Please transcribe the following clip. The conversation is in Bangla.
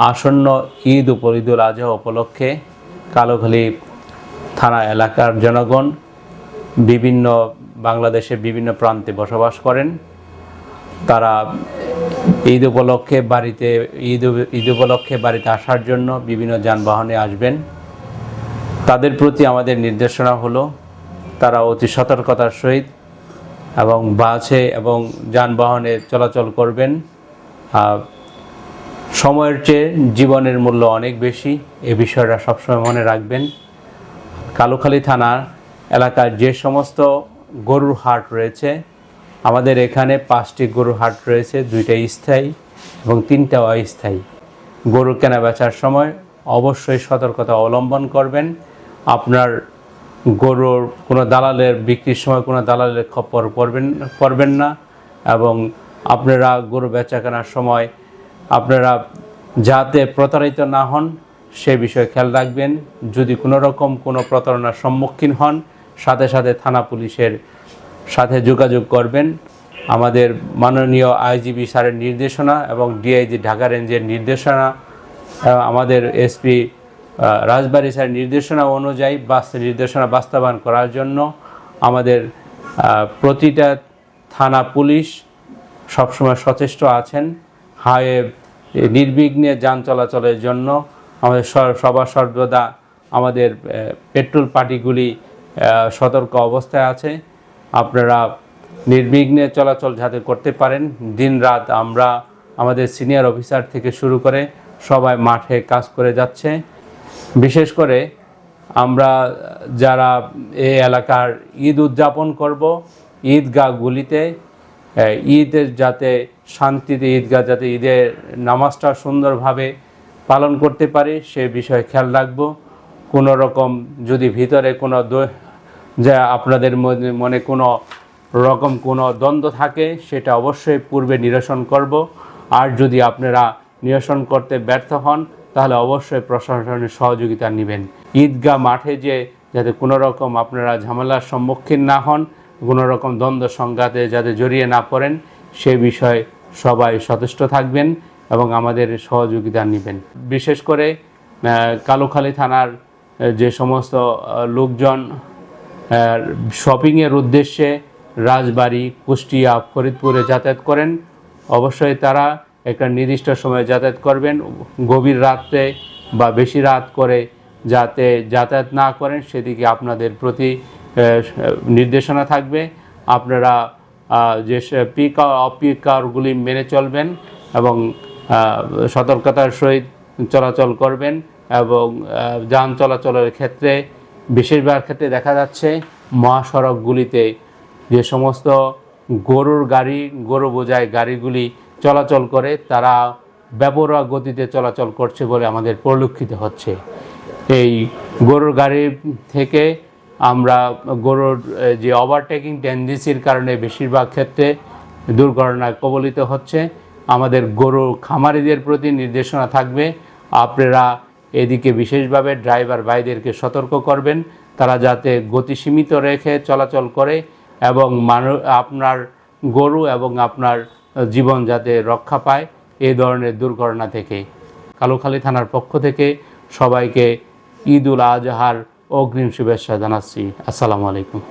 আসন্ন ঈদ ঈদুল আজহা উপলক্ষে কালোখালী থানা এলাকার জনগণ বাংলাদেশের বিভিন্ন প্রান্তে বসবাস করেন। তারা ঈদ উপলক্ষে বাড়িতে আসার জন্য বিভিন্ন যানবাহনে আসবেন। তাদের প্রতি আমাদের নির্দেশনা হলো তারা অতি সতর্কতার সহিত এবং বাসে এবং যানবাহনে চলাচল করবেন। সময়ের চেয়ে জীবনের মূল্য অনেক বেশি, এ বিষয়টা সবসময় মনে রাখবেন। কালোখালী থানার এলাকার যে সমস্ত গরুর হাট রয়েছে, আমাদের এখানে 5টি গরুর হাট রয়েছে, 2টা স্থায়ী এবং 3টা অস্থায়ী। গরু কেনা বেচার সময় অবশ্যই সতর্কতা অবলম্বন করবেন। আপনার গরুর কোনো দালালের বিক্রির সময় কোনো দালালের খপ্পর পড়বেন না, এবং আপনারা গরু বেচা কেনার সময় আপনারা যাতে প্রতারিত না হন সে বিষয়ে খেয়াল রাখবেন। যদি কোনো রকম কোনো প্রতারণার সম্মুখীন হন, সাথে সাথে থানা পুলিশের সাথে যোগাযোগ করবেন। আমাদের মাননীয় আইজিপি স্যারের নির্দেশনা এবং ডিআইজি ঢাকা রেঞ্জের নির্দেশনা, আমাদের এসপি রাজবাড়ী স্যারের নির্দেশনা অনুযায়ী নির্দেশনা বাস্তবায়ন করার জন্য আমাদের প্রতিটা থানা পুলিশ সবসময় সচেষ্ট আছেন। নির্বিঘ্নে যান চলাচলের জন্য আমাদের সর্বদা আমাদের পেট্রোল পার্টিগুলি সতর্ক অবস্থায় আছে। আপনারা নির্বিঘ্নে চলাচল যাতে করতে পারেন। দিন রাত আমরা আমাদের সিনিয়র অফিসার থেকে শুরু করে সবাই মাঠে কাজ করে যাচ্ছে। বিশেষ করে আমরা যারা এই এলাকার ঈদ উদযাপন করব, ঈদগাহগুলিতে ঈদের যাতে শান্তিতে যাতে ঈদের নামাজটা সুন্দরভাবে পালন করতে পারি সে বিষয়ে খেয়াল রাখব। কোনো রকম যদি ভিতরে কোনো যা আপনাদের মনে কোনো রকম কোনো দ্বন্দ্ব থাকে সেটা অবশ্যই পূর্বে নিরসন করব। আর যদি আপনারা নিরসন করতে ব্যর্থ হন তাহলে অবশ্যই প্রশাসনের সহযোগিতা নেবেন। ঈদগাহ মাঠে যাতে কোনো রকম আপনারা ঝামেলার সম্মুখীন না হন, কোনো রকম দ্বন্দ্ব সংঘাতে যাতে জড়িয়ে না পড়েন সে বিষয়ে সবাই সচেষ্ট থাকবেন এবং আমাদের সহযোগিতা নেবেন। বিশেষ করে কালোখালী থানার যে সমস্ত লোকজন শপিংয়ের উদ্দেশ্যে রাজবাড়ী, কুষ্টিয়া, ফরিদপুরে যাতায়াত করেন, অবশ্যই তারা একটা নির্দিষ্ট সময়ে যাতায়াত করবেন। গভীর রাত্রে বা বেশি রাত করে যাতে যাতায়াত না করেন সেদিকে আপনাদের প্রতি নির্দেশনা থাকবে। আপনারা যে পিক অফ পিক আওয়ারগুলি মেনে চলবেন এবং সতর্কতার সহিত চলাচল করবেন। এবং যান চলাচলের ক্ষেত্রে বেশিরভাগ ক্ষেত্রে দেখা যাচ্ছে মহাসড়কগুলিতে যে সমস্ত গরু বোঝাই গাড়িগুলি চলাচল করে তারা বেপরোয়া গতিতে চলাচল করছে বলে আমাদের পরিলক্ষিত হচ্ছে। এই গরুর গাড়ি থেকে আমরা গরুর যে ওভারটেকিং টেন্ডেন্সির কারণে বেশিরভাগ ক্ষেত্রে দুর্ঘটনায় কবলিত হচ্ছে। আমাদের গরু খামারিদের প্রতি নির্দেশনা থাকবে, আপনারা এদিকে বিশেষভাবে ড্রাইভার ভাইদেরকে সতর্ক করবেন তারা যাতে গতি সীমিত রেখে চলাচল করে এবং আপনার গরু এবং আপনার জীবন যাতে রক্ষা পায় এই ধরনের দুর্ঘটনা থেকে। কালোখালী থানার পক্ষ থেকে সবাইকে ঈদুল আজহার অগ্রিম শুভেচ্ছা জানাচ্ছি। আসসালামু আলাইকুম।